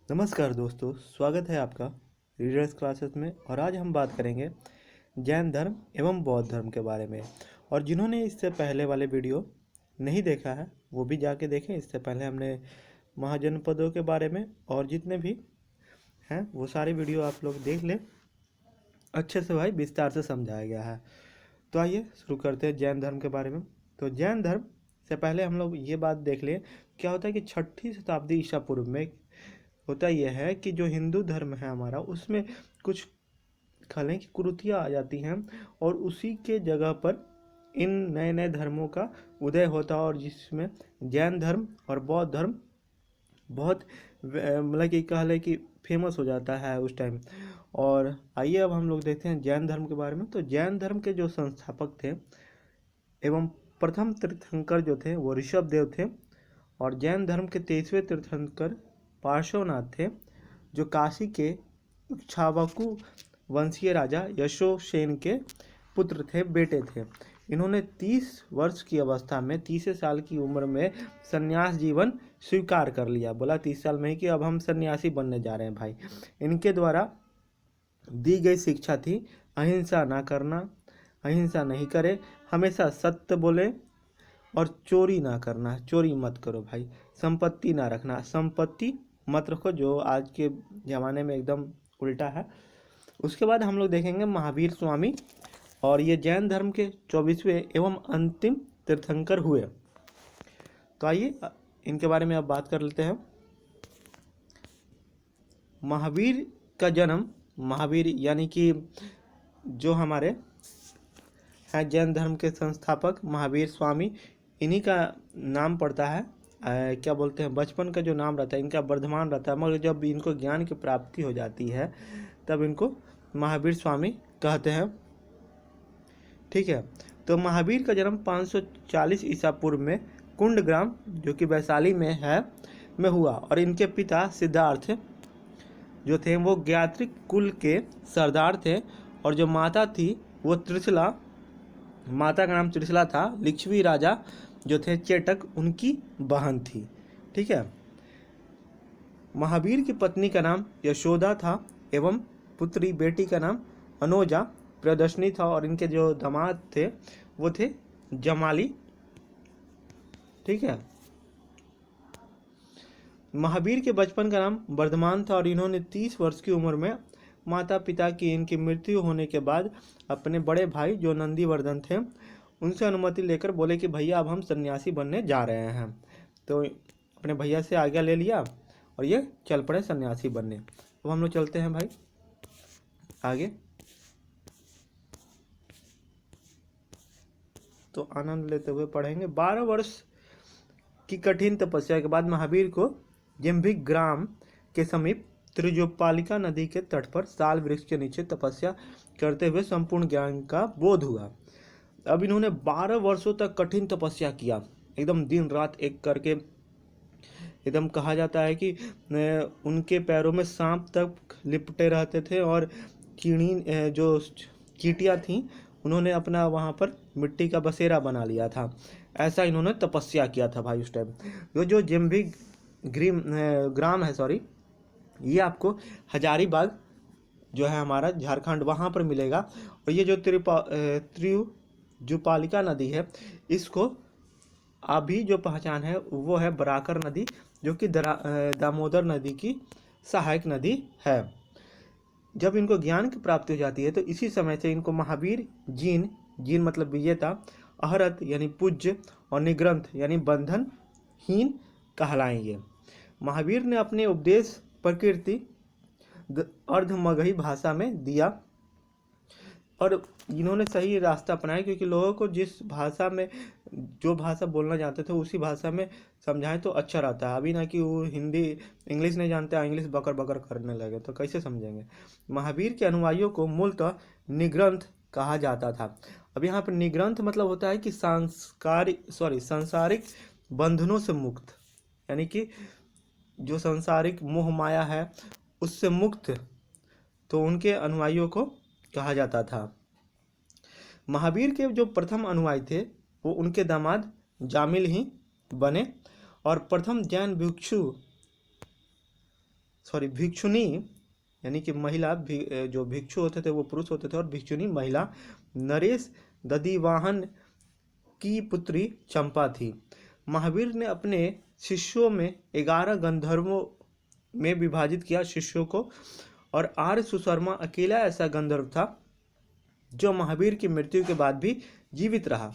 नमस्कार दोस्तों, स्वागत है आपका रीडर्स क्लासेस में। और आज हम बात करेंगे जैन धर्म एवं बौद्ध धर्म के बारे में। और जिन्होंने इससे पहले वाले वीडियो नहीं देखा है वो भी जाके देखें। इससे पहले हमने महाजनपदों के बारे में और जितने भी हैं वो सारे वीडियो आप लोग देख लें। अच्छे से भाई विस्तार से समझाया गया है। तो आइए शुरू करते हैं जैन धर्म के बारे में। तो जैन धर्म से पहले हम लोग ये बात देख लें, क्या होता है कि 6ठी शताब्दी ईसा पूर्व में होता यह है कि जो हिंदू धर्म है हमारा, उसमें कुछ खलें की कुरीतियाँ आ जाती हैं और उसी के जगह पर इन नए नए धर्मों का उदय होता है, और जिसमें जैन धर्म और बौद्ध धर्म बहुत मतलब कि कह लें कि फेमस हो जाता है उस टाइम। और आइए अब हम लोग देखते हैं जैन धर्म के बारे में। तो जैन धर्म के जो संस्थापक थे एवं प्रथम तीर्थंकर जो थे वो ऋषभ देव थे। और जैन धर्म के 23वें तीर्थंकर पार्श्वनाथ थे, जो काशी के इक्ष्वाकु वंशीय राजा यशोसेन के पुत्र थे, बेटे थे। इन्होंने 30 वर्ष की अवस्था में, 30 साल की उम्र में संन्यास जीवन स्वीकार कर लिया। बोला 30 साल में ही कि अब हम सन्यासी बनने जा रहे हैं भाई। इनके द्वारा दी गई शिक्षा थी अहिंसा ना करना, अहिंसा नहीं करे, हमेशा सत्य बोले और चोरी ना करना, चोरी मत करो भाई, संपत्ति ना रखना, संपत्ति मत रखो, जो आज के ज़माने में एकदम उल्टा है। उसके बाद हम लोग देखेंगे महावीर स्वामी, और ये जैन धर्म के 24वें एवं अंतिम तीर्थंकर हुए। तो आइए इनके बारे में अब बात कर लेते हैं। महावीर का जन्म, महावीर यानी कि जो हमारे हैं जैन धर्म के संस्थापक महावीर स्वामी, इन्हीं का नाम पड़ता है। क्या बोलते हैं, बचपन का जो नाम रहता है इनका वर्धमान रहता है, मगर जब इनको ज्ञान की प्राप्ति हो जाती है तब इनको महावीर स्वामी कहते हैं। ठीक है। तो महावीर का जन्म 540 ईसा पूर्व में कुंडग्राम, जो कि वैशाली में है, में हुआ। और इनके पिता सिद्धार्थ जो थे वो ज्ञात्रिक कुल के सरदार थे, और जो माता थी वो त्रिशला, माता का नाम त्रिशला था। लिच्छवी राजा जो थे चेटक, उनकी बहन थी। ठीक है। महावीर की पत्नी का नाम यशोदा था एवं पुत्री बेटी का नाम अनोजा प्रियदर्शनी था। और इनके जो दामाद थे वो थे जमाली। ठीक है। महावीर के बचपन का नाम वर्धमान था, और इन्होंने 30 वर्ष की उम्र में माता पिता की इनकी मृत्यु होने के बाद अपने बड़े भाई जो नंदीवर्धन थे उनसे अनुमति लेकर बोले कि भैया अब हम सन्यासी बनने जा रहे हैं। तो अपने भैया से आज्ञा ले लिया और ये चल पड़े सन्यासी बनने। अब हम लोग चलते हैं भाई आगे। तो आनंद लेते हुए पढ़ेंगे। 12 वर्ष की कठिन तपस्या के बाद महावीर को जिम्भिक ग्राम के समीप त्रिजोपालिका नदी के तट पर साल वृक्ष के नीचे तपस्या करते हुए संपूर्ण ज्ञान का बोध हुआ। अब इन्होंने 12 वर्षों तक कठिन तपस्या किया, एकदम दिन रात एक करके। एकदम कहा जाता है कि उनके पैरों में सांप तक लिपटे रहते थे, और जो चींटियाँ थीं उन्होंने अपना वहाँ पर मिट्टी का बसेरा बना लिया था। ऐसा इन्होंने तपस्या किया था भाई उस टाइम। जो जिम्भिक ग्राम है, सॉरी, ये आपको हजारीबाग जो है हमारा झारखंड, वहाँ पर मिलेगा। और ये जो त्रिजुपालिका नदी है, इसको अभी जो पहचान है वो है बराकर नदी, जो कि दामोदर नदी की सहायक नदी है। जब इनको ज्ञान की प्राप्ति हो जाती है तो इसी समय से इनको महावीर जीन, जीन मतलब विजेता, अहरत यानी पूज्य, और निग्रंथ यानी बंधनहीन कहलाएंगे। महावीर ने अपने उपदेश प्रकृति अर्धमगही भाषा में दिया, और इन्होंने सही रास्ता अपनाया, क्योंकि लोगों को जिस भाषा में, जो भाषा बोलना जानते थे उसी भाषा में समझाएं तो अच्छा रहता है। अभी ना कि वो हिंदी इंग्लिश नहीं जानते, इंग्लिश बकर बकर करने लगे तो कैसे समझेंगे। महावीर के अनुयायियों को मूलतः निग्रंथ कहा जाता था। अब यहाँ पर निग्रंथ मतलब होता है कि सांसारिक बंधनों से मुक्त, यानी कि जो सांसारिक मोह माया है उससे मुक्त, तो उनके अनुयायियों को कहा जाता था। महावीर के जो प्रथम अनुयायी थे वो उनके दामाद जामिल ही बने, और प्रथम जैन भिक्षु भिक्षुनी यानी कि महिला जो भिक्षु होते थे वो पुरुष होते थे और भिक्षुनी महिला नरेश दधिवाहन की पुत्री चंपा थी। महावीर ने अपने शिष्यों में 11 गंधर्वों में विभाजित किया शिष्यों को, और आर्य सुशर्मा अकेला ऐसा गंधर्व था जो महावीर की मृत्यु के बाद भी जीवित रहा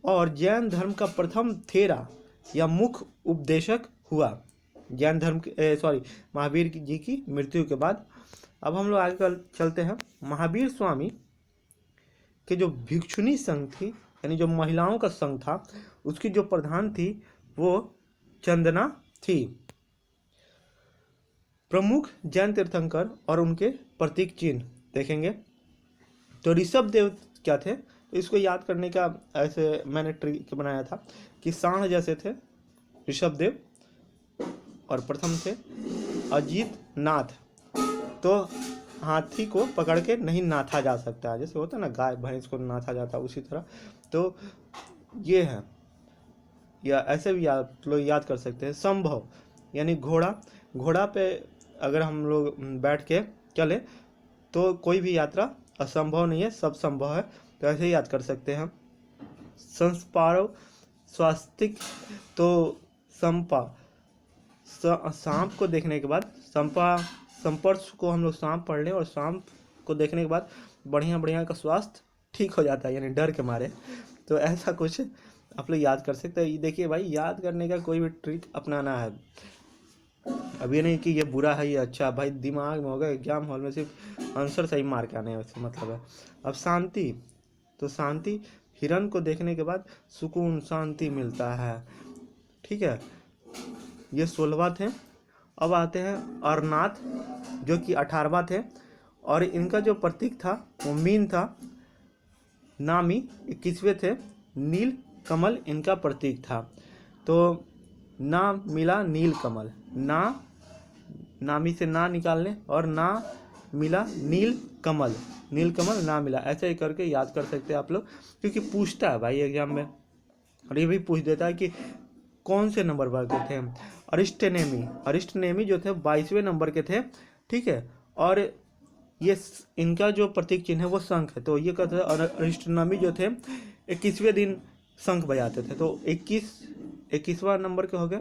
और जैन धर्म का प्रथम थेरा या मुख्य उपदेशक हुआ। जैन धर्म महावीर जी की मृत्यु के बाद। अब हम लोग आगे चलते हैं। महावीर स्वामी के जो भिक्षुनी संघ थी यानी जो महिलाओं का संघ था, उसकी जो प्रधान थी वो चंदना थी। प्रमुख जैन तीर्थंकर और उनके प्रतीक चिन्ह देखेंगे तो ऋषभ देव क्या थे, तो इसको याद करने का ऐसे मैंने ट्रिक बनाया था कि सांड जैसे थे ऋषभ देव, और प्रथम थे अजीत नाथ, तो हाथी को पकड़ के नहीं नाथा जा सकता है, जैसे होता है ना गाय भैंस को नाथा जाता है, उसी तरह तो ये है, या ऐसे भी याद कर सकते हैं। संभव यानी घोड़ा पे अगर हम लोग बैठ के चले तो कोई भी यात्रा असंभव नहीं है, सब संभव है, तो ऐसे ही याद कर सकते हैं। संस्पारव स्वास्तिक, तो सांप को देखने के बाद संपर्श को हम लोग सांप पढ़ लें और सांप को देखने के बाद बढ़िया का स्वास्थ्य ठीक हो जाता है, यानी डर के मारे, तो ऐसा कुछ आप लोग याद कर सकते हैं। ये देखिए भाई, याद करने का कोई भी ट्रिक अपनाना है, अब ये नहीं कि ये बुरा है ये अच्छा, भाई दिमाग में होगा, एग्जाम हॉल में सिर्फ आंसर सही मार के आने वैसे मतलब है। अब शांति, तो शांति हिरण को देखने के बाद सुकून शांति मिलता है, ठीक है, ये 16वां थे। अब आते हैं अरनाथ जो कि 18वां थे, और इनका जो प्रतीक था वो मीन था। नामी 21वें थे, नील कमल इनका प्रतीक था, तो ना मिला नील कमल, नामी से ना निकालने और ना मिला नील कमल ना मिला, ऐसे ही करके याद कर सकते हैं आप लोग, क्योंकि पूछता है भाई एग्जाम में, और ये भी पूछ देता है कि कौन से नंबर पर के थे। अरिस्टनेमी जो थे 22वें नंबर के थे, ठीक है, और ये इनका जो प्रतीक चिन्ह है वो शंख है, तो ये कहते हैं अरिस्टनेमी जो थे 21वें दिन शंख बजाते थे, तो 21वां नंबर के हो गए,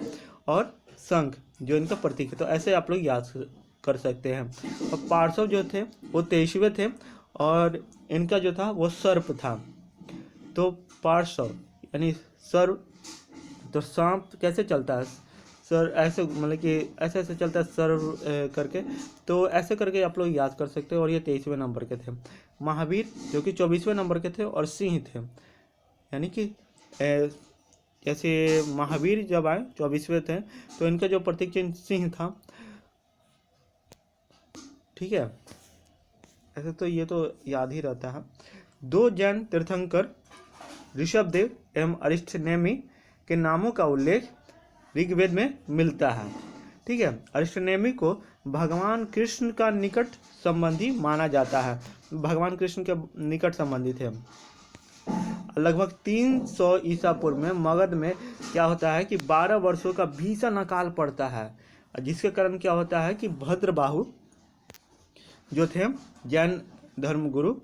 और शंख जो इनका प्रतीक है, तो ऐसे आप लोग याद कर सकते हैं। और पार्श्व जो थे वो 23वें थे, और इनका जो था वो सर्प था, तो पार्श्व यानी सर्प, तो सांप कैसे चलता है सर, ऐसे मतलब कि ऐसे चलता है सर करके, तो ऐसे करके आप लोग याद कर सकते हो, और ये 23वें नंबर के थे। महावीर जो कि 24वें नंबर के थे, और सिंह थे, यानी कि जैसे महावीर जब आए 24वें थे, तो इनका जो प्रतीक चिन्ह सिंह था, ठीक है, ऐसे तो ये तो याद ही रहता है। 2 जैन तीर्थंकर ऋषभदेव एवं अरिस्टनेमी के नामों का उल्लेख ऋग्वेद में मिलता है, ठीक है। अरिस्टनेमी को भगवान कृष्ण का निकट संबंधी माना जाता है, भगवान कृष्ण के निकट संबंधी थे। लगभग 300 ईसा पूर्व में मगध में क्या होता है कि 12 वर्षों का भीषण अकाल पड़ता है, जिसके कारण क्या होता है कि भद्रबाहु जो थे जैन धर्म गुरु,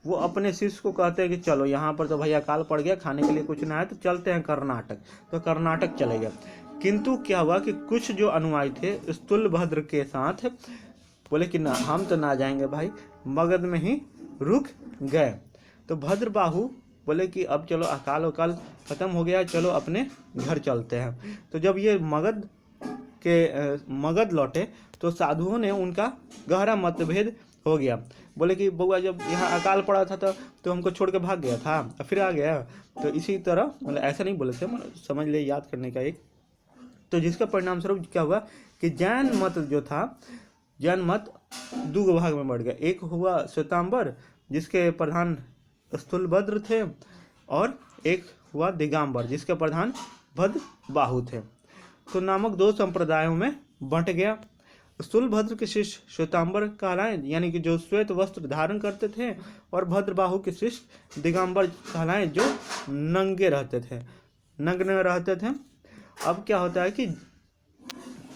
वो अपने शिष्य को कहते हैं कि चलो यहाँ पर तो भैया अकाल पड़ गया, खाने के लिए कुछ ना है, तो चलते हैं कर्नाटक, तो कर्नाटक चले गए। किंतु क्या हुआ कि कुछ जो अनुयायी थे स्थूलभद्र के साथ बोले कि ना, हम तो ना जाएंगे भाई, मगध में ही रुक गए। तो भद्रबाहु बोले कि अब चलो अकाल वकाल खत्म हो गया, चलो अपने घर चलते हैं। तो जब ये मगध लौटे तो साधुओं ने उनका गहरा मतभेद हो गया, बोले कि बउआ जब यहाँ अकाल पड़ा था तो हमको छोड़ के भाग गया था, फिर आ गया, तो इसी तरह मतलब ऐसा नहीं बोले थे, समझ ले, याद करने का एक, तो जिसका परिणाम स्वरूप क्या हुआ कि जैन मत जो था, जैन मत 2 भाग में बढ़ गया। एक हुआ श्वेतांबर जिसके प्रधान स्थूलभद्र थे, और एक हुआ दिगंबर जिसके प्रधान भद्रबाहु थे, तो नामक 2 संप्रदायों में बंट गया। स्थूलभद्र के शिष्य श्वेतांबर कहलाए, यानी कि जो श्वेत वस्त्र धारण करते थे, और भद्रबाहु के शिष्य दिगंबर कहलाए जो नंगे रहते थे, नग्न रहते थे। अब क्या होता है कि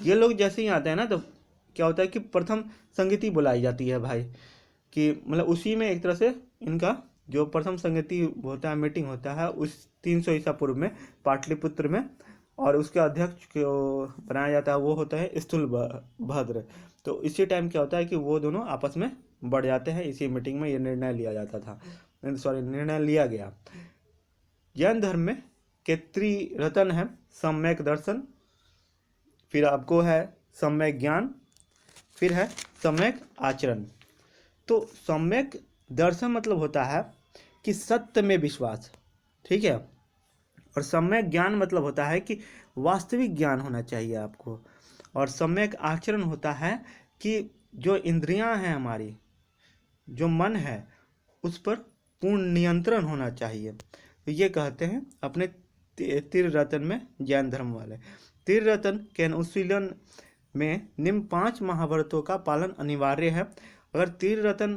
ये लोग जैसे ही आते हैं ना, तो क्या होता है कि प्रथम संगीति बुलाई जाती है भाई, कि मतलब उसी में एक तरह से इनका जो प्रथम संगीति होता है, मीटिंग होता है उस 300 ईसा पूर्व में पाटलिपुत्र में, और उसके अध्यक्ष को बनाया जाता है वो होता है स्थूलभद्र। तो इसी टाइम क्या होता है कि वो दोनों आपस में बढ़ जाते हैं, इसी मीटिंग में ये निर्णय लिया जाता था, सॉरी निर्णय लिया गया। जैन धर्म में के त्रिरत्न है, सम्यक दर्शन, फिर आपको है सम्यक ज्ञान, फिर है सम्यक आचरण। तो सम्यक दर्शन मतलब होता है कि सत्य में विश्वास, ठीक है, और सम्यक ज्ञान मतलब होता है कि वास्तविक ज्ञान होना चाहिए आपको, और सम्यक आचरण होता है कि जो इंद्रियां हैं हमारी, जो मन है, उस पर पूर्ण नियंत्रण होना चाहिए। तो ये कहते हैं अपने त्रिरत्न में जैन धर्म वाले। त्रिरत्न के अनुशीलन में निम्न 5 महाव्रतों का पालन अनिवार्य है। अगर त्रिरत्न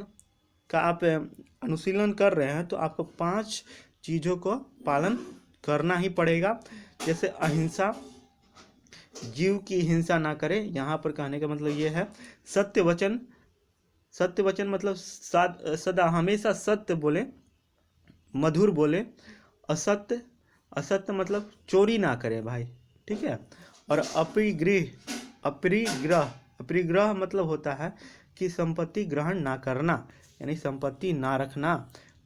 का आप अनुशीलन कर रहे हैं तो आपको 5 चीज़ों को पालन करना ही पड़ेगा। जैसे अहिंसा, जीव की हिंसा ना करें, यहाँ पर कहने का मतलब ये है। सत्य वचन, सत्य वचन मतलब सदा हमेशा सत्य बोले, मधुर बोले। असत्य, असत्य मतलब चोरी ना करें भाई, ठीक है। और अपरिग्रह मतलब होता है कि संपत्ति ग्रहण ना करना, यानी संपत्ति ना रखना।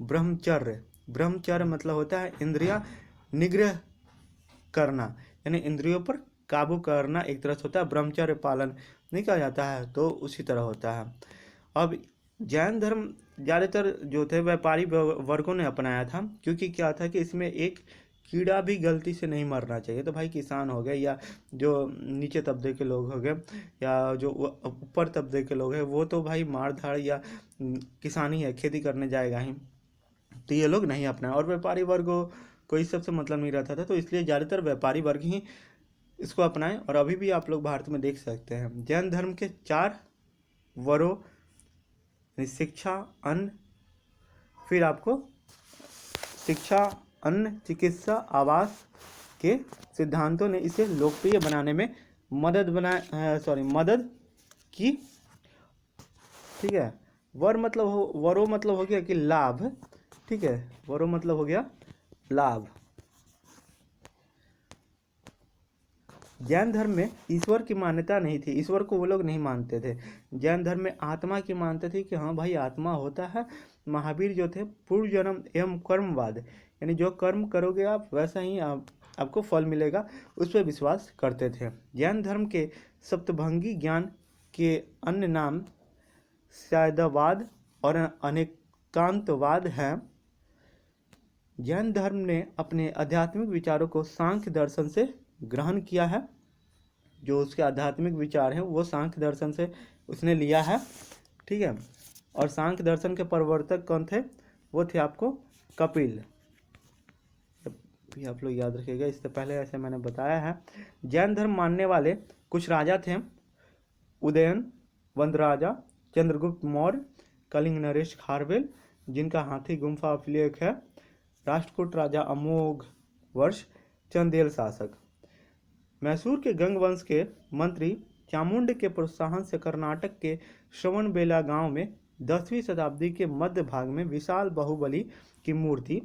ब्रह्मचर्य, ब्रह्मचर्य मतलब होता है इंद्रिया निग्रह करना, यानी इंद्रियों पर काबू करना एक तरह से होता है। ब्रह्मचर्य पालन नहीं कहा जाता है, तो उसी तरह होता है। अब जैन धर्म ज़्यादातर जो थे व्यापारी वर्गों ने अपनाया था, क्योंकि क्या था कि इसमें एक कीड़ा भी गलती से नहीं मरना चाहिए। तो भाई किसान हो गए या जो नीचे तबके के लोग हो गए या जो ऊपर तबके के लोग हैं, वो तो भाई मार धाड़ या किसानी है, खेती करने जाएगा ही, तो ये लोग नहीं अपनाए। और व्यापारी वर्गों को इस सब से मतलब नहीं रहता था, तो इसलिए ज़्यादातर व्यापारी वर्ग ही इसको अपनाएं। और अभी भी आप लोग भारत में देख सकते हैं जैन धर्म के 4 वरों, शिक्षा, अन्न, फिर आपको शिक्षा, अन्न, चिकित्सा, आवास के सिद्धांतों ने इसे लोकप्रिय बनाने में मदद की, ठीक है। वरो मतलब हो गया कि लाभ, ठीक है, वरो मतलब हो गया लाभ। जैन धर्म में ईश्वर की मान्यता नहीं थी, ईश्वर को वो लोग नहीं मानते थे। जैन धर्म में आत्मा की मानते थे कि हाँ भाई आत्मा होता है। महावीर जो थे पूर्व जन्म एवं कर्मवाद, यानी जो कर्म करोगे आप वैसा ही आपको फल मिलेगा, उस पर विश्वास करते थे। जैन धर्म के सप्तभंगी ज्ञान के अन्य नाम शायदवाद और अनेकांतवाद हैं। जैन धर्म ने अपने आध्यात्मिक विचारों को सांख्य दर्शन से ग्रहण किया है। जो उसके आध्यात्मिक विचार हैं वो सांख्य दर्शन से उसने लिया है, ठीक है। और सांख्य दर्शन के प्रवर्तक कौन थे? वो थे आपको कपिल, भी आप लोग याद रखिएगा, इससे पहले ऐसे मैंने बताया है। जैन धर्म मानने वाले कुछ राजा थे: उदयन वंदराजा, चंद्रगुप्त मौर्य, कलिंग नरेश खारवेल जिनका हाथी गुम्फा अभिलेख है, राष्ट्रकूट राजा अमोघ वर्ष, चंदेल शासक। मैसूर के गंग वंश के मंत्री चामुंड के प्रोत्साहन से कर्नाटक के श्रवणबेला गांव में 10वीं शताब्दी के मध्य भाग में विशाल बाहुबली की मूर्ति,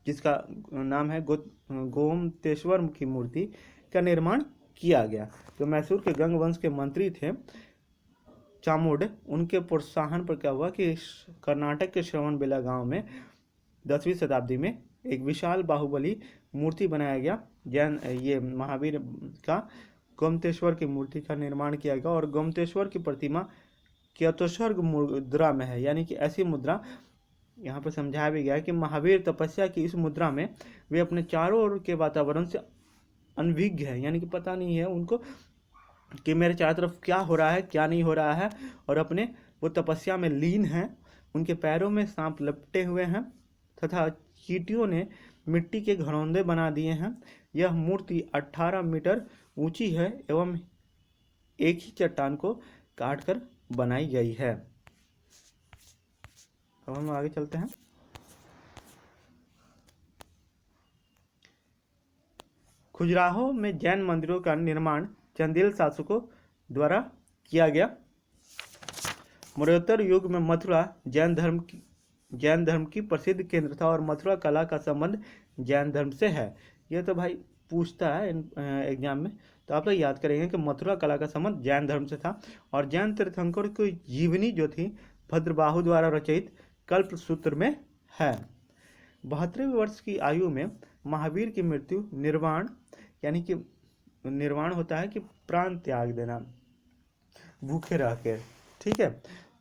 जिसका नाम है गोमतेश्वर की मूर्ति, का निर्माण किया गया। जो मैसूर के गंग वंश के मंत्री थे चामुंड, उनके प्रोत्साहन पर क्या हुआ कि कर्नाटक के श्रवणबेला गांव में 10वीं शताब्दी में एक विशाल बाहुबली मूर्ति बनाया गया। जैन ये महावीर का गोमतेश्वर की मूर्ति का निर्माण किया गया। और गोमतेश्वर की प्रतिमा चतुस्वर्ग मुद्रा में है, यानी कि ऐसी मुद्रा, यहाँ पर समझाया भी गया है कि महावीर तपस्या की इस मुद्रा में वे अपने चारों ओर के वातावरण से अनभिज्ञ है, यानी कि पता नहीं है उनको कि मेरे चारों तरफ क्या हो रहा है क्या नहीं हो रहा है, और अपने वो तपस्या में लीन हैं। उनके पैरों में सांप लपटे हुए हैं तथा चींटियों ने मिट्टी के घरौंदे बना दिए हैं। यह मूर्ति 18 मीटर ऊंची है एवं एक ही चट्टान को काटकर बनाई गई है। अब हम आगे चलते हैं। खजुराहो में जैन मंदिरों का निर्माण चंदेल शासकों द्वारा किया गया। मौर्योत्तर युग में मथुरा जैन धर्म की प्रसिद्ध केंद्र था और मथुरा कला का संबंध जैन धर्म से है। ये तो भाई पूछता है एग्जाम में, तो आप लोग याद करेंगे कि मथुरा कला का संबंध जैन धर्म से था। और जैन तीर्थंकर की जीवनी जो थी भद्रबाहु द्वारा रचित कल्प सूत्र में है। 72वें वर्ष की आयु में महावीर की मृत्यु निर्वाण, यानी कि निर्वाण होता है कि प्राण त्याग देना भूखे रह के, ठीक है।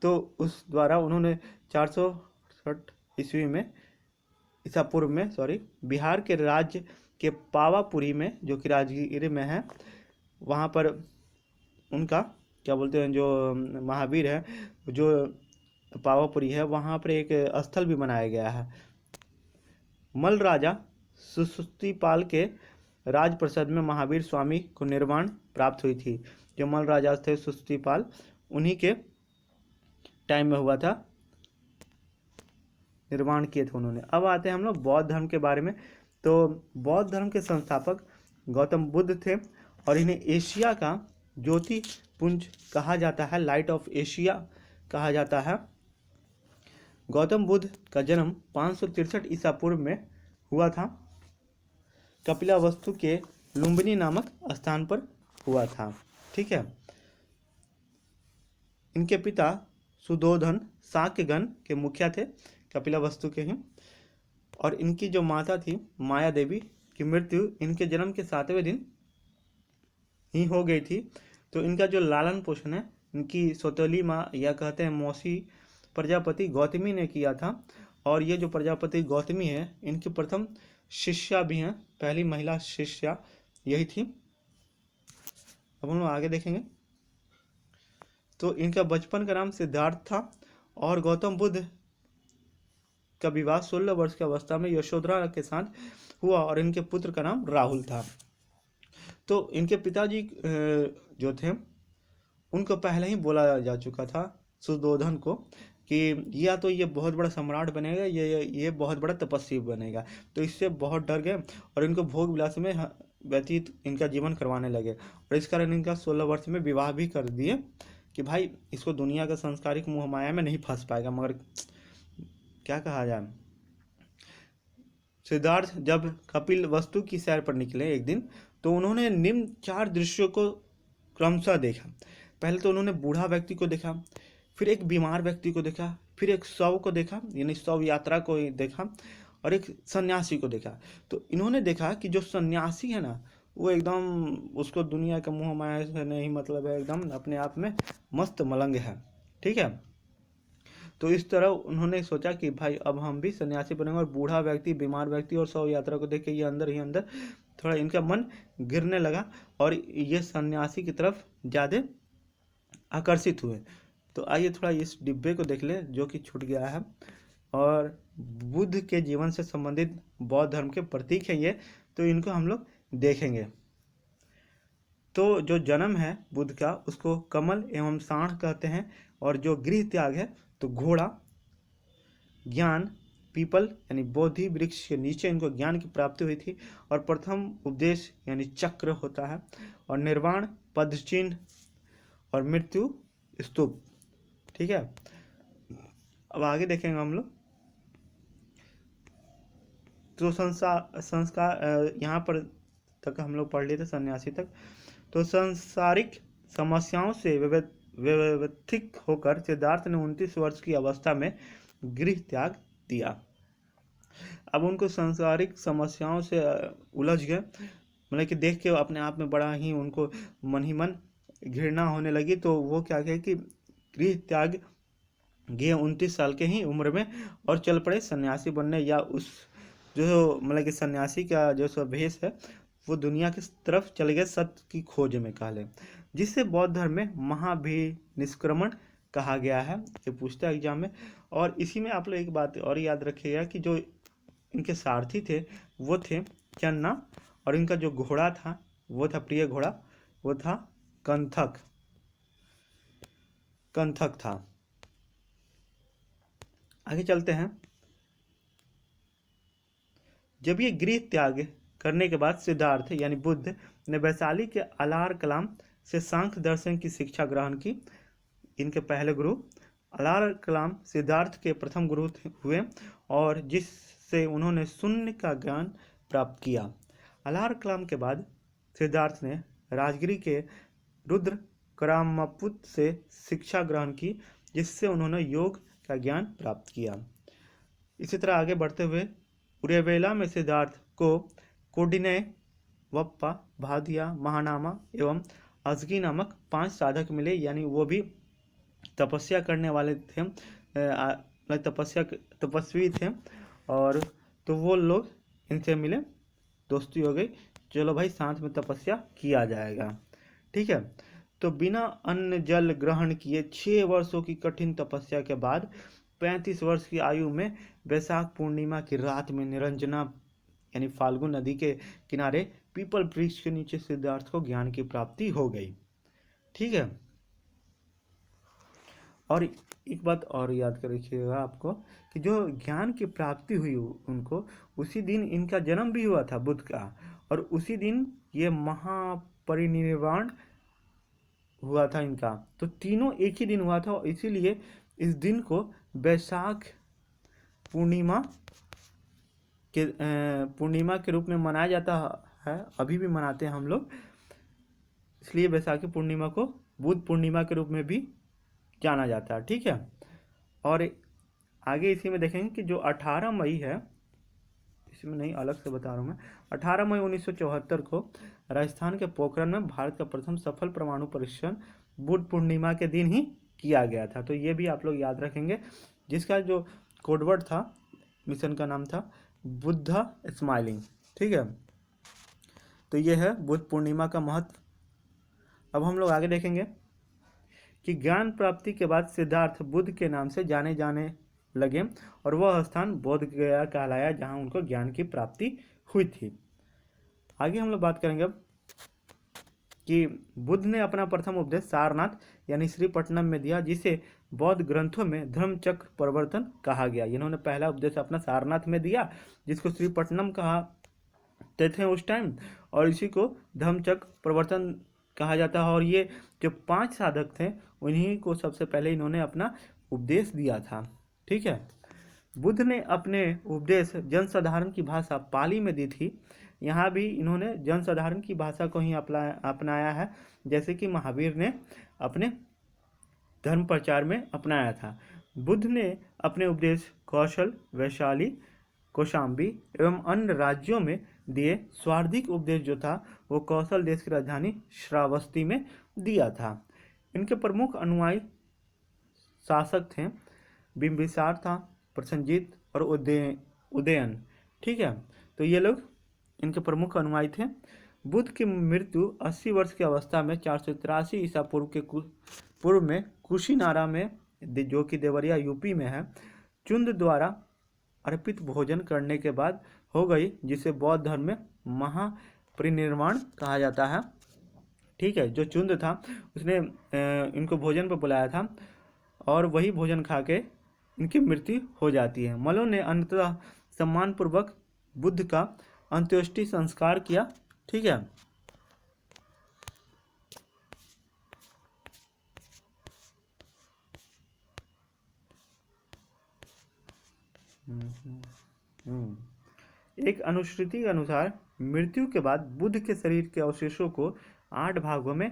तो उस द्वारा उन्होंने 460 ईस्वी में ईसा पूर्व में बिहार के राज्य के पावापुरी में, जो कि राजगीर में है, वहाँ पर उनका क्या बोलते हैं, जो महावीर है, जो पावापुरी है, वहाँ पर एक स्थल भी बनाया गया है। मल राजा सुसुतिपाल के राजप्रसाद में महावीर स्वामी को निर्वाण प्राप्त हुई थी। जो मल राजा थे सुसुतिपाल, उन्हीं के टाइम में हुआ था, निर्माण किए थे उन्होंने। अब आते हैं हम लोग बौद्ध धर्म के बारे में। तो बौद्ध धर्म के संस्थापक गौतम बुद्ध थे और इन्हें एशिया का ज्योति पुंज कहा जाता है, लाइट ऑफ एशिया कहा जाता है। गौतम बुद्ध का जन्म 563 ईसा पूर्व में हुआ था। कपिलावस्तु के लुम्बिनी नामक स्थान पर हुआ था, ठीक है। इनके पिता सुधोधन शाक्यगण के मुखिया थे, कपिलावस्तु के ही। और इनकी जो माता थी माया देवी की मृत्यु इनके जन्म के 7वें दिन ही हो गई थी। तो इनका जो लालन पोषण है इनकी सौतेली माँ या कहते हैं मौसी प्रजापति गौतमी ने किया था। और ये जो प्रजापति गौतमी है इनकी प्रथम शिष्या भी हैं, पहली महिला शिष्या यही थी। अब हम लोग आगे देखेंगे। तो इनका बचपन का नाम सिद्धार्थ था और गौतम बुद्ध का विवाह 16 वर्ष की अवस्था में यशोधरा के साथ हुआ और इनके पुत्र का नाम राहुल था। तो इनके पिताजी जो थे उनको पहले ही बोला जा चुका था सुधोधन को कि या तो ये बहुत बड़ा सम्राट बनेगा, ये बहुत बड़ा तपस्वी बनेगा। तो इससे बहुत डर गए और इनको भोग विलास में व्यतीत इनका जीवन करवाने लगे और इस कारण इनका 16 वर्ष में विवाह भी कर दिए कि भाई इसको दुनिया का सांसारिक मोह माया में नहीं फंस पाएगा। मगर क्या कहा जाए, सिद्धार्थ जब कपिल वस्तु की सैर पर निकले एक दिन, तो उन्होंने निम्न 4 दृश्यों को क्रमशः देखा। पहले तो उन्होंने बूढ़ा व्यक्ति को देखा, फिर एक बीमार व्यक्ति को देखा, फिर एक शव को देखा, यानी शव यात्रा को देखा, और एक सन्यासी को देखा। तो इन्होंने देखा कि जो सन्यासी है ना, वो एकदम उसको दुनिया के मोह माया से नहीं मतलब है, एकदम अपने आप में मस्त मलंग है, ठीक है। तो इस तरह उन्होंने सोचा कि भाई अब हम भी सन्यासी बनेंगे। और बूढ़ा व्यक्ति, बीमार व्यक्ति और शव यात्रा को देख के ये अंदर ही अंदर थोड़ा इनका मन गिरने लगा और ये सन्यासी की तरफ ज़्यादा आकर्षित हुए। तो आइए थोड़ा इस डिब्बे को देख लें जो कि छूट गया है। और बुद्ध के जीवन से संबंधित बौद्ध धर्म के प्रतीक हैं ये, तो इनको हम लोग देखेंगे। तो जो जन्म है बुद्ध का उसको कमल एवं साढ़ कहते हैं। और जो गृह त्याग है तो घोड़ा, ज्ञान पीपल यानी बोधि वृक्ष के नीचे इनको ज्ञान की प्राप्ति हुई थी। और प्रथम उपदेश यानी चक्र होता है। और निर्वाण पद चिन्ह और मृत्यु स्तूप, ठीक है। अब आगे देखेंगे हम लोग। तो संस्कार यहाँ पर तक हम लोग पढ़ लिए थे, सन्यासी तक। तो सांसारिक समस्याओं से व्यथित होकर सिद्धार्थ ने 29 वर्ष की अवस्था में गृह त्याग दिया। अब उनको सांसारिक समस्याओं से उलझ गए, मतलब कि देख के अपने आप में बड़ा ही उनको मन ही मन घृणा होने लगी। तो वो क्या कहे कि गृह त्याग गए 29 साल के ही उम्र में और चल पड़े सन्यासी बनने, या उस जो मतलब कि सन्यासी का जो स्वभेष है वो दुनिया की तरफ चले गए सत्य की खोज में कह लें, जिससे बौद्ध धर्म में महाभिनिष्क्रमण कहा गया है। ये पूछता है एग्जाम में। और इसी में आप लोग एक बात और याद रखिएगा कि जो इनके सारथी थे वो थे चन्ना, और इनका जो घोड़ा था वो था प्रिय घोड़ा, वो था कंथक था। आगे चलते हैं। जब ये गृह त्याग करने के बाद सिद्धार्थ यानी बुद्ध ने वैशाली के अलार कलाम से सांख्य दर्शन की शिक्षा ग्रहण की। इनके पहले गुरु अलार कलाम सिद्धार्थ के प्रथम गुरु हुए और जिससे उन्होंने शून्य का ज्ञान प्राप्त किया। अलार कलाम के बाद सिद्धार्थ ने राजगिरी के रुद्र करामपुत से शिक्षा ग्रहण की, जिससे उन्होंने योग का ज्ञान प्राप्त किया। इसी तरह आगे बढ़ते हुए उरेवेला में सिद्धार्थ को कोडिनय, वप्पा, भादिया, महानामा एवं अजगी नामक 5 साधक मिले, यानी वो भी तपस्या करने वाले थे, तपस्वी थे। और तो वो लोग इनसे मिले, दोस्ती हो गई, चलो भाई साथ में तपस्या किया जाएगा। ठीक है, तो बिना अन्न जल ग्रहण किए 6 वर्षों की कठिन तपस्या के बाद 35 वर्ष की आयु में वैशाख पूर्णिमा की रात में निरंजना यानी फाल्गुन नदी के किनारे पीपल वृक्ष के नीचे सिद्धार्थ को ज्ञान की प्राप्ति हो गई। ठीक है, और एक बात और याद कर रखिएगा आपको कि जो ज्ञान की प्राप्ति हुई उनको, उसी दिन इनका जन्म भी हुआ था बुद्ध का, और उसी दिन ये महापरिनिर्वाण हुआ था इनका। तो तीनों एक ही दिन हुआ था, और इसीलिए इस दिन को वैशाख पूर्णिमा के रूप में मनाया जाता है, अभी भी मनाते हैं हम लोग। इसलिए वैशाखी पूर्णिमा को बुद्ध पूर्णिमा के रूप में भी जाना जाता है। ठीक है, और आगे इसी में देखेंगे कि जो 18 मई है, इसमें नहीं अलग से बता रहा हूँ मैं, 18 मई 1974 को राजस्थान के पोखरण में भारत का प्रथम सफल परमाणु परीक्षण बुद्ध पूर्णिमा के दिन ही किया गया था। तो ये भी आप लोग याद रखेंगे, जिसका जो कोडवर्ड था, मिशन का नाम था बुद्धा स्माइलिंग। ठीक है, तो ये है बुद्ध पूर्णिमा का महत्व। अब हम लोग आगे देखेंगे कि ज्ञान प्राप्ति के बाद सिद्धार्थ बुद्ध के नाम से जाने जाने लगे, और वह स्थान बोध गया कहलाया जहां उनको ज्ञान की प्राप्ति हुई थी। आगे हम लोग बात करेंगे अब कि बुद्ध ने अपना प्रथम उपदेश सारनाथ यानी श्रीपट्टनम में दिया, जिसे बौद्ध ग्रंथों में धर्मचक्र प्रवर्तन कहा गया। इन्होंने पहला उपदेश अपना सारनाथ में दिया, जिसको श्रीपट्टनम कहते थे उस टाइम, और इसी को धर्मचक्र प्रवर्तन कहा जाता है। और ये जो 5 साधक थे, उन्हीं को सबसे पहले इन्होंने अपना उपदेश दिया था। ठीक है, बुद्ध ने अपने उपदेश जनसाधारण की भाषा पाली में दी थी। यहाँ भी इन्होंने जनसाधारण की भाषा को ही अपनाया है, जैसे कि महावीर ने अपने धर्म प्रचार में अपनाया था। बुद्ध ने अपने उपदेश कौशल, वैशाली, कौशाम्बी एवं अन्य राज्यों में दिए। स्वार्थिक उपदेश जो था वो कौशल देश की राजधानी श्रावस्ती में दिया था। इनके प्रमुख अनुयायी शासक थे बिंबिसार था, प्रसन्नजीत और उदयन। ठीक है, तो ये लोग इनके प्रमुख अनुयायी थे। बुद्ध की मृत्यु 80 वर्ष की अवस्था में 483 ईसा पूर्व में कुशीनारा में, जो कि देवरिया यूपी में है, चुंद द्वारा अर्पित भोजन करने के बाद हो गई, जिसे बौद्ध धर्म में महापरिनिर्वाण कहा जाता है। ठीक है, जो चुंद था उसने इनको भोजन पर बुलाया था, और वही भोजन खा के इनकी मृत्यु हो जाती है। मल्लों ने अंततः सम्मानपूर्वक बुद्ध का अंत्येष्टि संस्कार किया। ठीक है, एक अनुश्रुति के अनुसार मृत्यु के बाद बुद्ध के शरीर के अवशेषों को 8 भागों में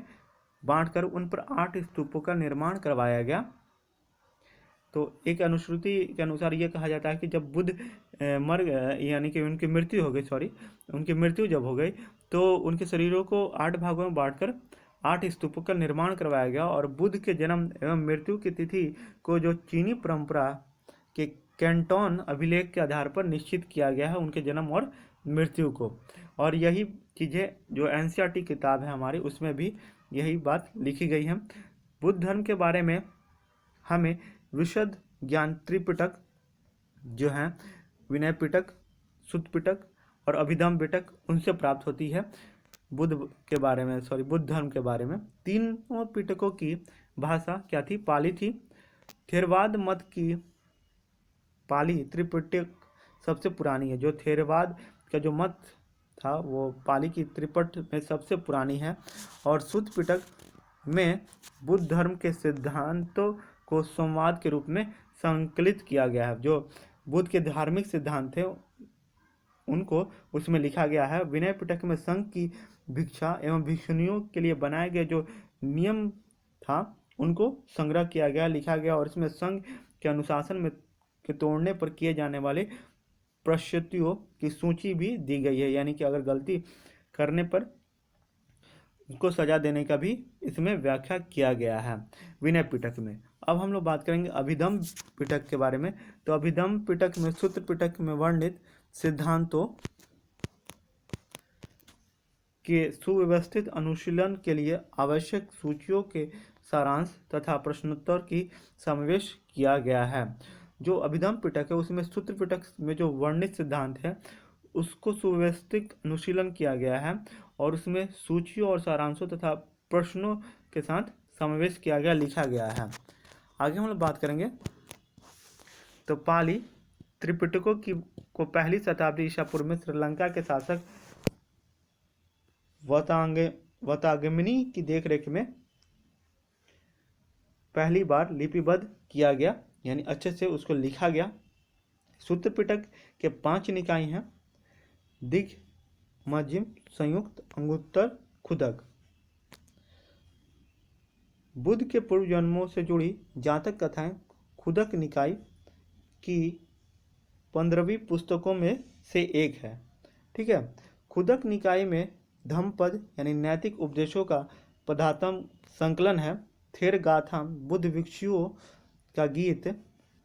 बांटकर उन पर 8 स्तूपों का निर्माण करवाया गया। तो एक अनुश्रुति के अनुसार ये कहा जाता है कि जब बुद्ध मर गए, यानी कि उनकी मृत्यु हो गई, उनकी मृत्यु जब हो गई, तो उनके शरीरों को 8 भागों में बांटकर 8 स्तूपों का निर्माण करवाया गया। और बुद्ध के जन्म एवं मृत्यु की तिथि को जो चीनी परंपरा के कैंटोन अभिलेख के आधार पर निश्चित किया गया है, उनके जन्म और मृत्यु को। और यही चीज़ें जो एनसीईआरटी किताब है हमारी, उसमें भी यही बात लिखी गई है। बुद्ध धर्म के बारे में हमें विशद ज्ञान त्रिपिटक जो है, विनय पिटक, सुत्त पिटक और अभिधम्म पिटक, उनसे प्राप्त होती है। बुद्ध धर्म के बारे में तीनों पिटकों की भाषा क्या थी? पाली थी। थेरवाद मत की पाली त्रिपिटक सबसे पुरानी है। जो थेरवाद का जो मत था वो पाली की त्रिपिटक में सबसे पुरानी है। और शुद्ध पिटक में बुद्ध धर्म के सिद्धांतों को संवाद के रूप में संकलित किया गया है। जो बुद्ध के धार्मिक सिद्धांत थे उनको उसमें लिखा गया है। विनय पिटक में संघ की भिक्षा एवं भिक्षुनियों के लिए बनाए गए जो नियम था उनको संग्रह किया गया, लिखा गया। और इसमें संघ के अनुशासन में के तोड़ने पर किए जाने वाले प्रश्यतियों की सूची भी दी गई है, यानी कि अगर गलती करने पर उसको सजा देने का भी इसमें व्याख्या किया गया है विनय पिटक में। अब हम लोग बात करेंगे अभिधम्म पिटक के बारे में। तो अभिधम्म पिटक में सूत्र पिटक में वर्णित सिद्धांतों के सुव्यवस्थित अनुशीलन के लिए आवश्यक सूचियों के सारांश तथा प्रश्नोत्तर की समावेश किया गया है। जो अभिधम्म पिटक है उसमें सूत्र पिटक में जो वर्णित सिद्धांत है उसको सुव्यवस्थित अनुशीलन किया गया है और उसमें सूचियों और सारांशों तथा प्रश्नों के साथ समावेश किया गया, लिखा गया है। आगे हम लोग बात करेंगे तो पाली त्रिपिटकों की को पहली शताब्दी ईसा पूर्व में श्रीलंका के शासक वतागमिनी की देखरेख में पहली बार लिपिबद्ध किया गया, यानी अच्छे से उसको लिखा गया। सूत्र पिटक के 5 निकाय हैं: दिग्, मध्यम, संयुक्त, अंगुत्तर, खुदक। बुद्ध के पूर्व जन्मों से जुड़ी जातक कथाएं खुदक निकाय की 15वीं पुस्तकों में से एक है। ठीक है, खुदक निकाय में धम्मपद यानी नैतिक उपदेशों का पदात्म संकलन है। थेर गाथा बुद्ध भिक्षुओं का गीत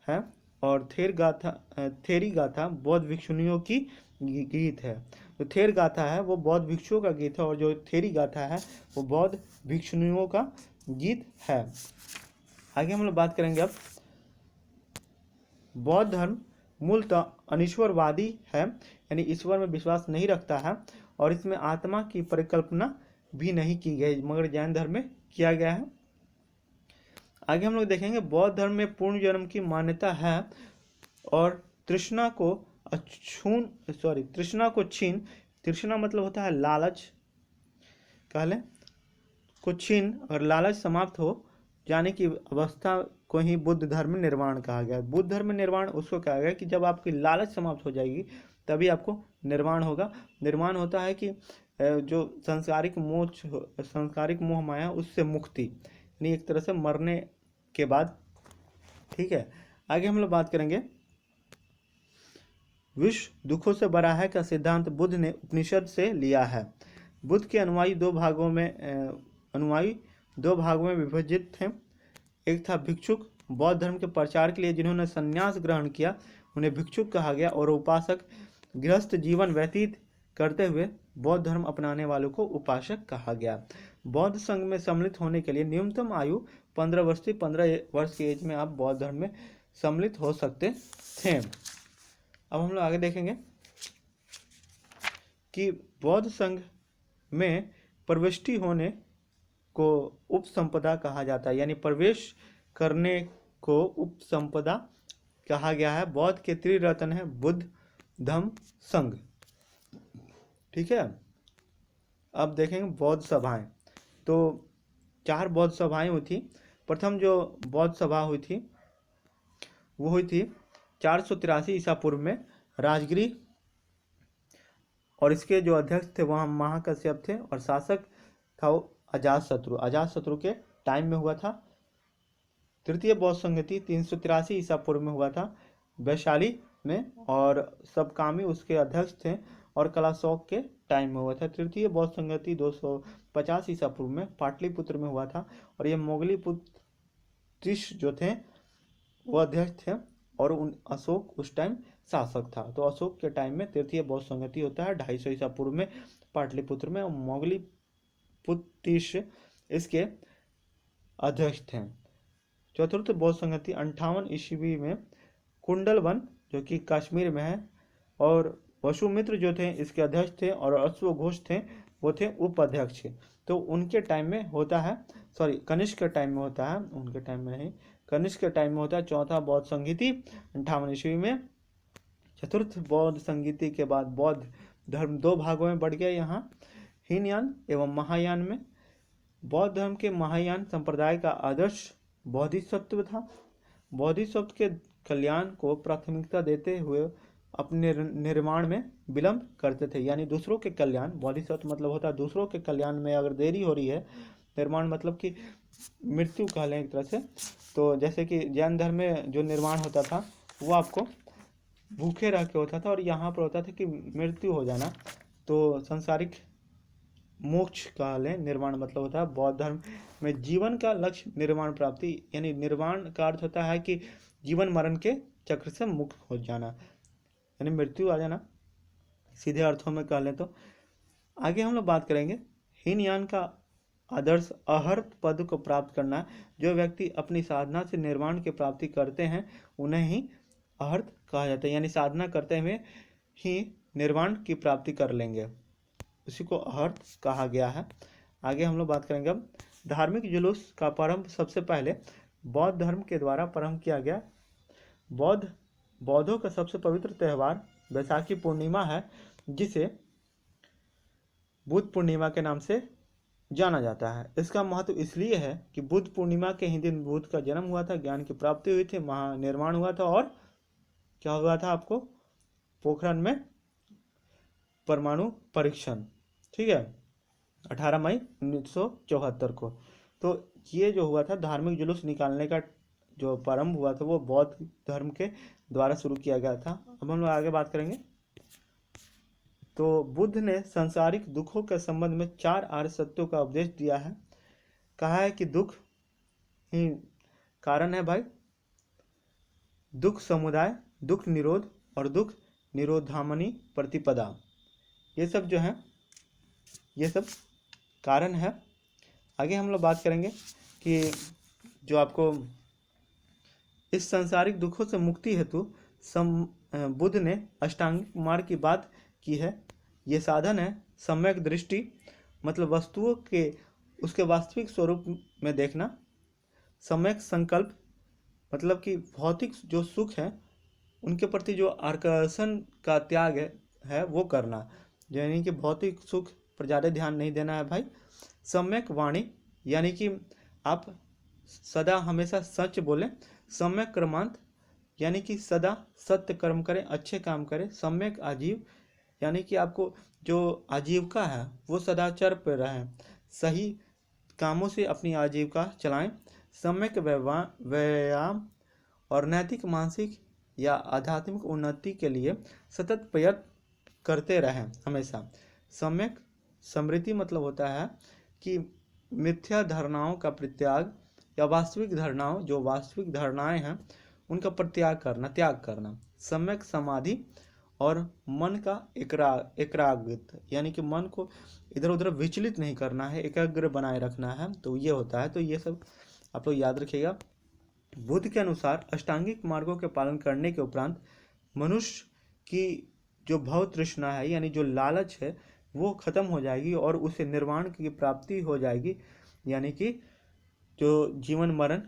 है और थेरी गाथा बौद्ध भिक्षुनियों की गीत है। जो थेर गाथा है वो बौद्ध भिक्षुओं का गीत है और जो थेरी गाथा है वो बौद्ध भिक्षुनियों का गीत है। आगे हम लोग बात करेंगे अब बौद्ध धर्म मूलतः अनीश्वरवादी है, यानी ईश्वर में विश्वास नहीं रखता है और इसमें आत्मा की परिकल्पना भी नहीं की गई, मगर जैन धर्म में किया गया है। आगे हम लोग देखेंगे बौद्ध धर्म में पूर्ण जन्म की मान्यता है और तृष्णा को छीन, तृष्णा मतलब होता है लालच, कह लें को छीन और लालच समाप्त हो जाने की अवस्था को ही बुद्ध धर्म निर्वाण कहा गया। बुद्ध धर्म निर्वाण उसको कहा गया कि जब आपकी लालच समाप्त हो जाएगी तभी आपको निर्वाण होगा। निर्वाण होता है कि जो सांसारिक मोह माया उससे मुक्ति, यानी एक तरह से मरने के बाद। ठीक है, आगे हम लोग बात करेंगे विश्व दुखों से बड़ा है का सिद्धांत बुद्ध ने उपनिषद से लिया है। बुद्ध के अनुयायी दो भागों में विभाजित थे। एक था भिक्षुक, बौद्ध धर्म के प्रचार के लिए जिन्होंने संन्यास ग्रहण किया उन्हें भिक्षुक कहा गया, और उपासक गृहस्थ जीवन व्यतीत करते हुए बौद्ध धर्म अपनाने वालों को उपासक कहा गया। बौद्ध संघ में सम्मिलित होने के लिए न्यूनतम आयु 15 वर्ष थी। 15 वर्ष की एज में आप बौद्ध धर्म में सम्मिलित हो सकते थे। अब हम लोग आगे देखेंगे कि बौद्ध संघ में प्रविष्टि होने को उपसंपदा कहा जाता है, यानी प्रवेश करने को उपसंपदा कहा गया है। बौद्ध के त्रिरत्न है बुद्ध, धम्म, संघ। ठीक है, अब देखेंगे बौद्ध सभाएं। तो 4 बौद्ध सभाएं हुई थी। प्रथम जो बौद्ध सभा हुई थी वो हुई थी 483 ईसा पूर्व में राजगिरी, और इसके जो अध्यक्ष थे वह महाकश्यप थे और शासक था वो अजातशत्रु के टाइम में हुआ था। तृतीय बौद्ध संगति 383 ईसा पूर्व में हुआ था वैशाली में, और सबकामी उसके अध्यक्ष थे और कलाशोक के टाइम में हुआ था। तृतीय बौद्ध संगति 250 ईसा पूर्व में पाटलिपुत्र में हुआ था, और ये मोगली पुत्र जो थे वो अध्यक्ष थे और अशोक उस टाइम शासक था। तो अशोक के टाइम में तृतीय बौद्ध संगति होता है 250 ईसा पूर्व में पाटलिपुत्र में, और मोगली पुत्र इसके अध्यक्ष थे। चतुर्थ बौद्ध संगति 58 ईस्वी में कुंडलवन जो कि कश्मीर में है, और वसुमित्र जो थे इसके अध्यक्ष थे, और अश्वघोष थे वो थे उपाध्यक्ष। तो उनके टाइम में होता है, कनिष्क के टाइम में होता है, उनके टाइम में नहीं, कनिष्क के टाइम में होता है चौथा बौद्ध संगीति 58 ईस्वी में। चतुर्थ बौद्ध संगीति के बाद बौद्ध धर्म दो भागों में बढ़ गया यहाँ, हीनयान एवं महायान में। बौद्ध धर्म के महायान संप्रदाय का आदर्श बोधिसत्व था। बोधिसत्व के कल्याण को प्राथमिकता देते हुए अपने निर्माण में विलंब करते थे, यानी दूसरों के कल्याण, बोधिसत्व मतलब होता है दूसरों के कल्याण में अगर देरी हो रही है, निर्माण मतलब कि मृत्यु कह लें एक तरह से। तो जैसे कि जैन धर्म में जो निर्माण होता था वो आपको भूखे रह के होता था, और यहाँ पर होता था कि मृत्यु हो जाना, तो संसारिक मोक्ष का लें निर्माण मतलब होता है। बौद्ध धर्म में जीवन का लक्ष्य निर्वाण प्राप्ति, यानी निर्वाण का अर्थ होता है कि जीवन मरण के चक्र से मुक्त हो जाना, यानी मृत्यु आ जाना, सीधे अर्थों में कह लें तो। आगे हम लोग बात करेंगे हीनयान का आदर्श अहर्त पद को प्राप्त करना। जो व्यक्ति अपनी साधना से निर्वाण की प्राप्ति करते हैं उन्हें ही अहर्त कहा जाता है, यानी साधना करते हुए ही निर्वाण की प्राप्ति कर लेंगे, उसी को अहर्त कहा गया है। आगे हम लोग बात करेंगे अब धार्मिक जुलूस का प्रारंभ सबसे पहले बौद्ध धर्म के द्वारा प्रारंभ किया गया। बौद्धों का सबसे पवित्र त्यौहार बैसाखी पूर्णिमा है, जिसे बुद्ध पूर्णिमा के नाम से जाना जाता है। इसका महत्व इसलिए है कि बुद्ध पूर्णिमा के ही दिन बुद्ध का जन्म हुआ था, ज्ञान की प्राप्ति हुई थी, महानिर्वाण हुआ था, और क्या हुआ था आपको, पोखरण में परमाणु परीक्षण, ठीक है, 18 मई 1974 को। तो ये जो हुआ था धार्मिक जुलूस निकालने का जो प्रारंभ हुआ था वो बौद्ध धर्म के द्वारा शुरू किया गया था। अब हम लोग आगे बात करेंगे। तो बुद्ध ने सांसारिक दुखों के संबंध में 4 आर्य सत्यों का उपदेश दिया है। कहा है कि दुख ही कारण है भाई, दुख समुदाय, दुख निरोध और दुख निरोधामनी प्रतिपदा, ये सब जो है ये सब कारण है। आगे हम लोग बात करेंगे कि जो आपको इस सांसारिक दुखों से मुक्ति हेतु बुद्ध ने अष्टांगिक मार्ग की बात की है। ये साधन है सम्यक दृष्टि, मतलब वस्तुओं के उसके वास्तविक स्वरूप में देखना, सम्यक संकल्प मतलब कि भौतिक जो सुख है उनके प्रति जो आकर्षण का त्याग है वो करना, यानी कि भौतिक सुख पर ज़्यादा ध्यान नहीं देना है भाई। सम्यक वाणी, यानी कि आप सदा हमेशा सच बोलें। सम्यक कर्मांत, यानी कि सदा सत्य कर्म करें, अच्छे काम करें। सम्यक आजीव, यानी कि आपको जो आजीविका है वो सदाचार पर रहें, सही कामों से अपनी आजीविका चलाएं। सम्यक व्यायाम और नैतिक, मानसिक या आध्यात्मिक उन्नति के लिए सतत प्रयत्न करते रहें हमेशा। सम्यक स्मृति मतलब होता है कि मिथ्या धारणाओं का परित्याग या वास्तविक धारणाओं, जो वास्तविक धारणाएं हैं उनका त्याग करना। सम्यक समाधि और मन का एकाग्रता, यानी कि मन को इधर उधर विचलित नहीं करना है, एकाग्र बनाए रखना है, तो ये होता है। तो ये सब आप लोग याद रखिएगा। बुद्ध के अनुसार अष्टांगिक मार्गों के पालन करने के उपरांत मनुष्य की जो भव तृष्णा है, यानी जो लालच है, वो खत्म हो जाएगी और उसे निर्वाण की प्राप्ति हो जाएगी, यानी कि जो जीवन मरण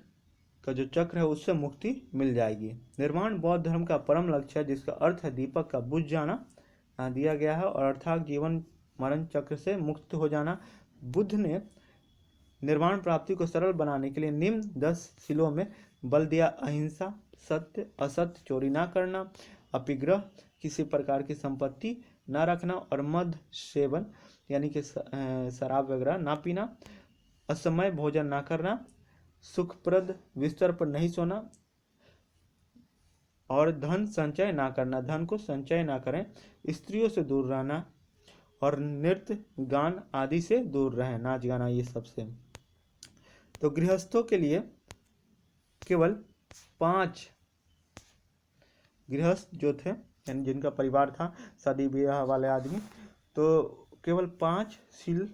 का जो चक्र है उससे मुक्ति मिल जाएगी। निर्वाण बौद्ध धर्म का परम लक्ष्य है, जिसका अर्थ है दीपक का बुझ जाना दिया गया है, और अर्थात जीवन मरण चक्र से मुक्त हो जाना। बुद्ध ने निर्वाण प्राप्ति को सरल बनाने के लिए निम्न 10 शीलों में बल दिया: अहिंसा, सत्य, असत्य, चोरी ना करना, अपिग्रह, किसी प्रकार की संपत्ति ना रखना, और मद सेवन यानी कि शराब वगैरह ना पीना, असमय भोजन ना करना, सुखप्रद बिस्तर पर नहीं सोना, और धन संचय ना करना, धन को संचय ना करें, स्त्रियों से दूर रहना, और नृत्य गान आदि से दूर रहें, नाच गाना ये सब से। तो गृहस्थों के लिए केवल 5 गृहस्थ जो थे, यानी जिनका परिवार था, शादी ब्याह वाले आदमी, तो केवल 5 शील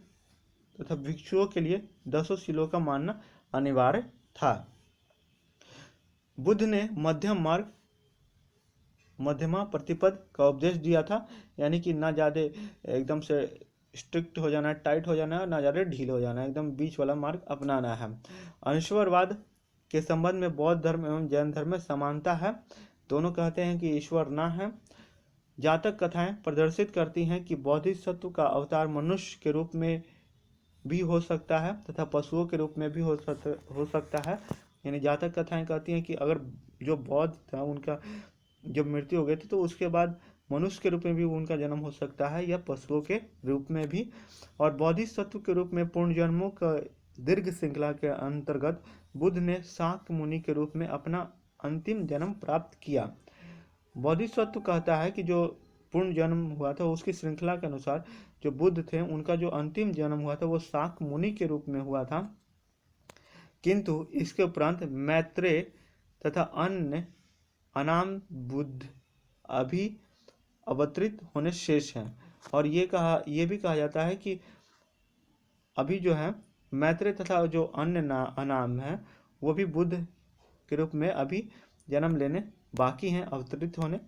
तथा भिक्षुओं के लिए 10 शीलों का मानना अनिवार्य था। बुद्ध ने मध्यम मार्ग, मध्यमा प्रतिपद का उपदेश दिया था, यानी कि ना ज़्यादा एकदम से स्ट्रिक्ट हो जाना, टाइट हो जाना, ना ज़्यादा ढील हो जाना, एकदम बीच वाला मार्ग अपनाना है। अनिश्वरवाद के संबंध में बौद्ध धर्म एवं जैन धर्म में समानता है। दोनों कहते हैं कि ईश्वर ना है। जातक कथाएं प्रदर्शित करती हैं कि बोधिसत्व का अवतार मनुष्य के रूप में भी हो सकता है तथा पशुओं के रूप में भी हो सकता है। यानी जातक कथाएं कहती हैं कि अगर जो बौद्ध था उनका जब मृत्यु हो गई थी तो उसके बाद मनुष्य के रूप में भी उनका जन्म हो सकता है या पशुओं के रूप में भी। और बोधिसत्व के रूप में पूर्ण जन्मों का दीर्घ श्रृंखला के अंतर्गत बुद्ध ने शाक्य मुनि के रूप में अपना अंतिम जन्म प्राप्त किया। बोधिसत्व कहता है कि जो पूर्ण जन्म हुआ था उसकी श्रृंखला के अनुसार जो बुद्ध थे उनका जो अंतिम जन्म हुआ था वो शाक्य मुनि के रूप में हुआ था, किंतु इसके उपरांत मैत्रेय तथा अन्य अनाम बुद्ध अभी अवतरित होने शेष हैं। और ये भी कहा जाता है कि अभी जो है मैत्रेय तथा जो अन्य अनाम है वो भी बुद्ध के रूप में अभी जन्म लेने बाकी हैं, अवतरित होने।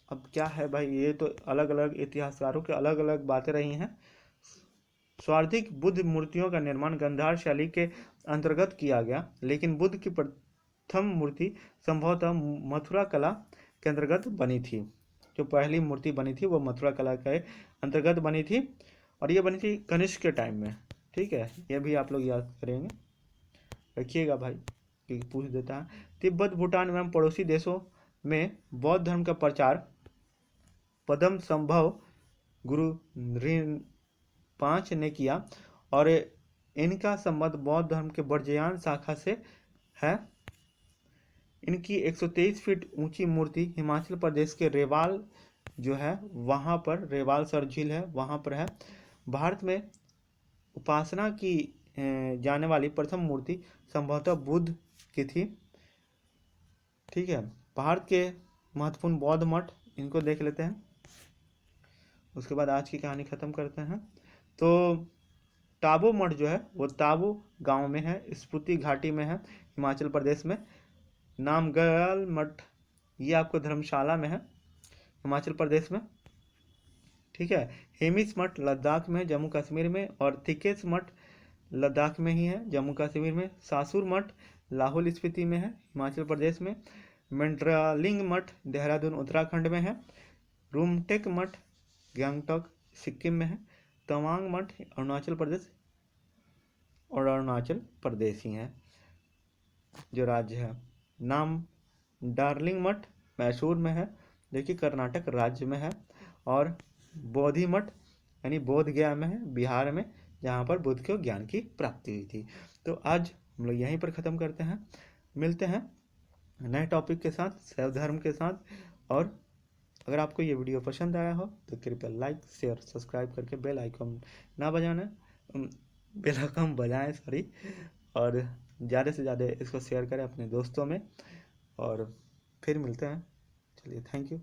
अब क्या है भाई, ये तो अलग अलग इतिहासकारों के अलग अलग बातें रही हैं। स्वार्थिक बुद्ध मूर्तियों का निर्माण गांधार शैली के अंतर्गत किया गया, लेकिन बुद्ध की प्रथम मूर्ति संभवतः मथुरा कला के अंतर्गत बनी थी। जो पहली मूर्ति बनी थी वो मथुरा कला के अंतर्गत बनी थी और ये बनी थी कनिष्क के टाइम में। ठीक है, ये भी आप लोग याद करेंगे, रखिएगा भाई कि पूछ देता है। तिब्बत, भूटान एवं पड़ोसी देशों में बौद्ध धर्म का प्रचार पदम संभव गुरु ऋण-5 ने किया और इनका संबंध बौद्ध धर्म के वर्जयान शाखा से है। इनकी 123 फीट ऊंची मूर्ति हिमाचल प्रदेश के रेवाल जो है वहाँ पर, रेवाल सर झील है वहाँ पर है। भारत में उपासना की जाने वाली प्रथम मूर्ति संभवतः बुद्ध की थी। ठीक है, भारत के महत्वपूर्ण बौद्ध मठ इनको देख लेते हैं, उसके बाद आज की कहानी ख़त्म करते हैं। तो टाबू मठ जो है वो टाबू गांव में है, स्पीति घाटी में है, हिमाचल प्रदेश में। नामग्याल मठ ये आपको धर्मशाला में है, हिमाचल प्रदेश में। ठीक है, हेमिस मठ लद्दाख में, जम्मू कश्मीर में। और थिकेस मठ लद्दाख में ही है, जम्मू कश्मीर में। सासुर मठ लाहौल स्पीति में है, हिमाचल प्रदेश में। मेंड्रालिंग मठ देहरादून उत्तराखंड में है। रूमटेक मठ गंगटोक सिक्किम में है। तवांग मठ अरुणाचल प्रदेश, और अरुणाचल प्रदेश ही है जो राज्य है। नाम डार्लिंग मठ मैसूर में है, जो कि कर्नाटक राज्य में है। और बोधि मठ यानी बोध गया में है, बिहार में, जहाँ पर बुद्ध को ज्ञान की प्राप्ति हुई थी। तो आज हम लोग यहीं पर ख़त्म करते हैं, मिलते हैं नए टॉपिक के साथ, शैव धर्म के साथ। और अगर आपको ये वीडियो पसंद आया हो तो कृपया लाइक शेयर सब्सक्राइब करके बेल आइकन बजाएं सॉरी, और ज़्यादा से ज़्यादा इसको शेयर करें अपने दोस्तों में। और फिर मिलते हैं, चलिए, थैंक यू।